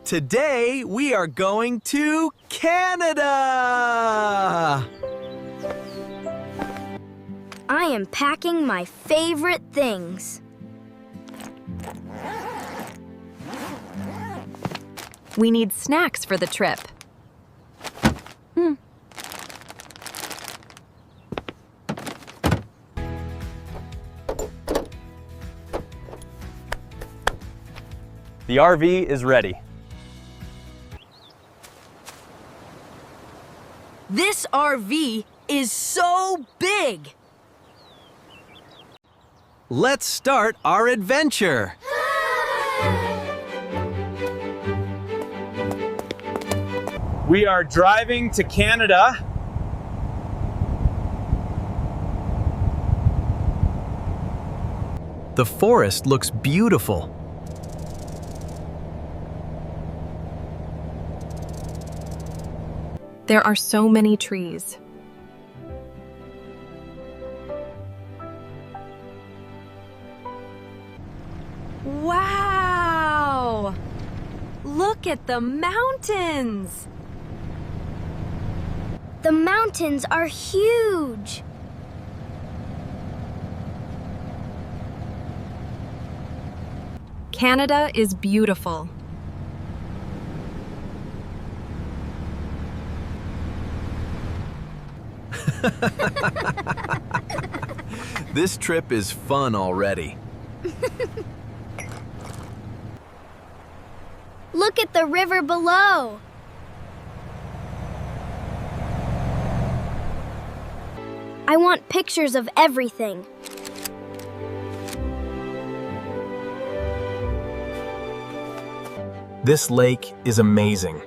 Today, we are going to Canada! I am packing my favorite things. We need snacks for the trip. The RV is ready. This RV is so big! Let's start our adventure! We are driving to Canada. The forest looks beautiful. There are so many trees. Wow! Look at the mountains! The mountains are huge. Canada is beautiful. This trip is fun already. Look at the river below. I want pictures of everything. This lake is amazing.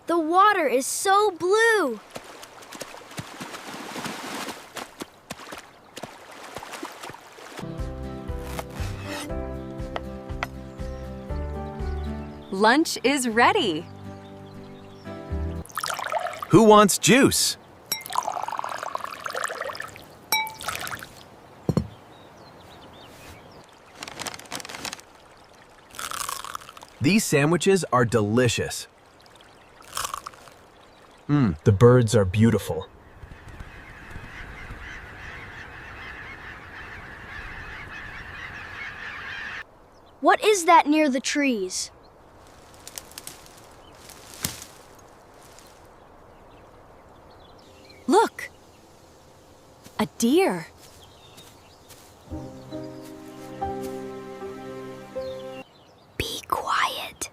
The water is so blue. Lunch is ready. Who wants juice? These sandwiches are delicious. The birds are beautiful. What is that near the trees? Look! A deer. Be quiet.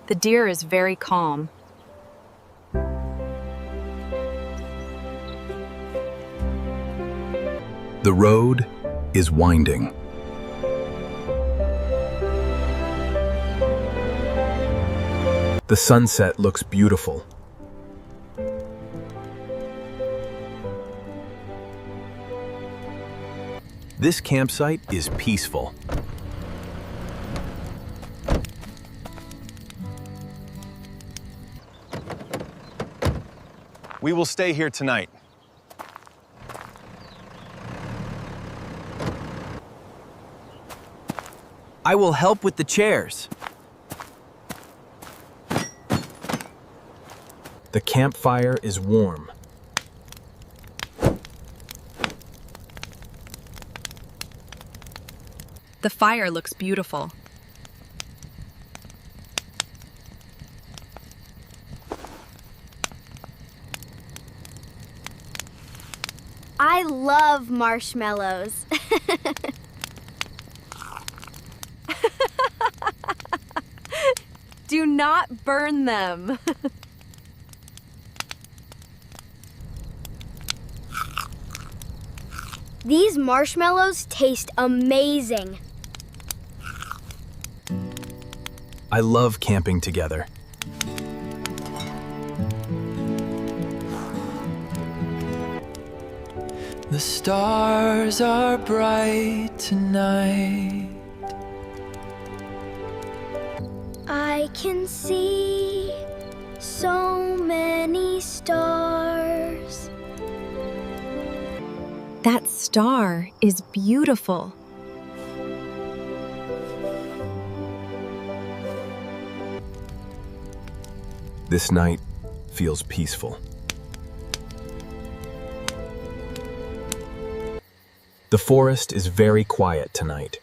The deer is very calm. The road is winding. The sunset looks beautiful. This campsite is peaceful. We will stay here tonight. I will help with the chairs. The campfire is warm. The fire looks beautiful. I love marshmallows. Do not burn them. These marshmallows taste amazing. I love camping together. The stars are bright tonight. I can see so many many stars. That star is beautiful. This night feels peaceful. The forest is very quiet tonight.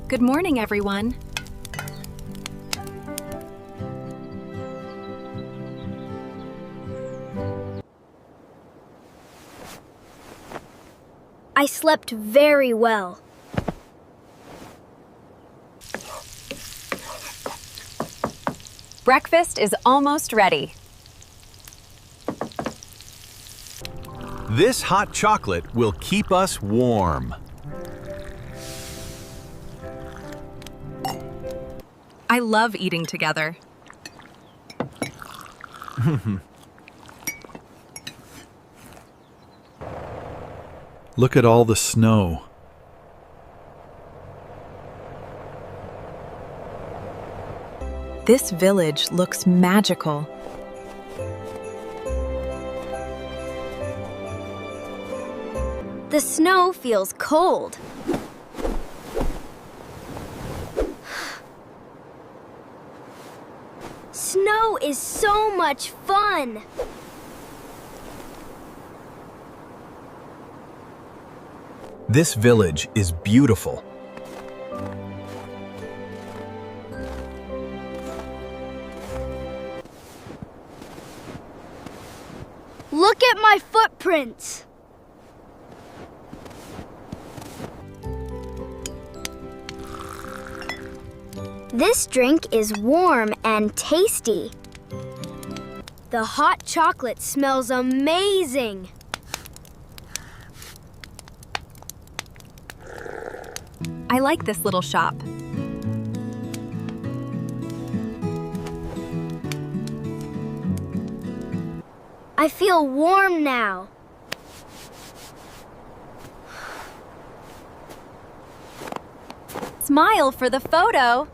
Good morning, everyone. I slept very well. Breakfast is almost ready. This hot chocolate will keep us warm. I love eating together. Look at all the snow. This village looks magical. The snow feels cold. Snow is so much fun. This village is beautiful. Look at my footprints. This drink is warm and tasty. The hot chocolate smells amazing. I like this little shop. I feel warm now. Smile for the photo.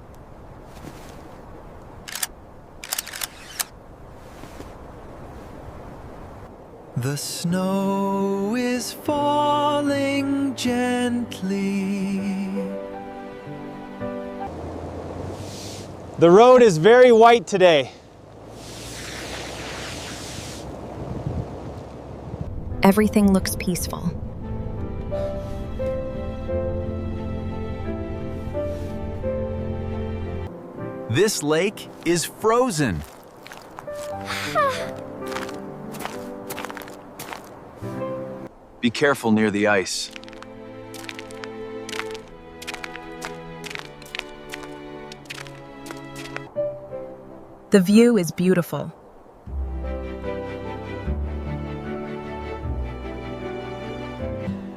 The snow is falling gently. The road is very white today. Everything looks peaceful. This lake is frozen. Be careful near the ice. The view is beautiful.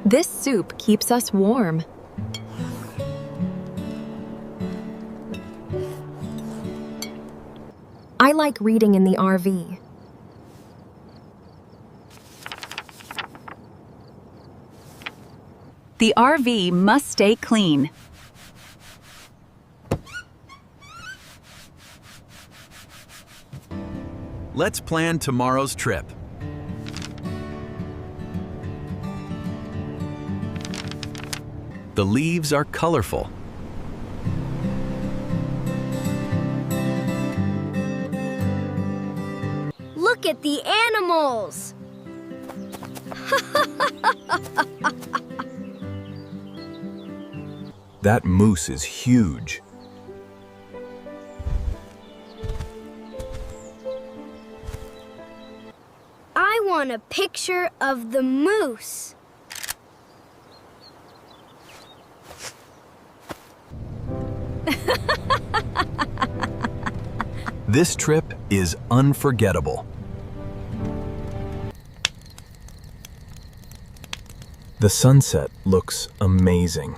This soup keeps us warm. I like reading in the RV. The RV must stay clean. Let's plan tomorrow's trip. The leaves are colorful. Look at the animals. That moose is huge. I want a picture of the moose. This trip is unforgettable. The sunset looks amazing.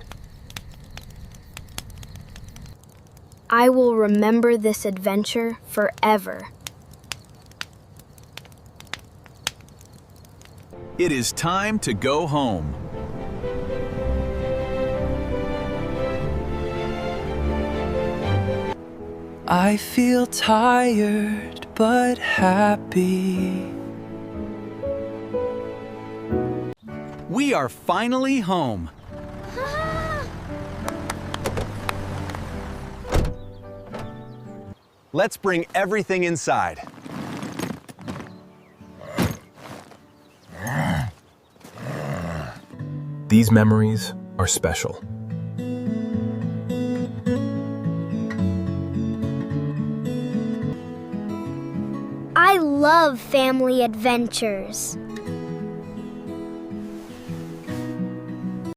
I will remember this adventure forever. It is time to go home. I feel tired but happy. We are finally home. Let's bring everything inside. These memories are special. I love family adventures.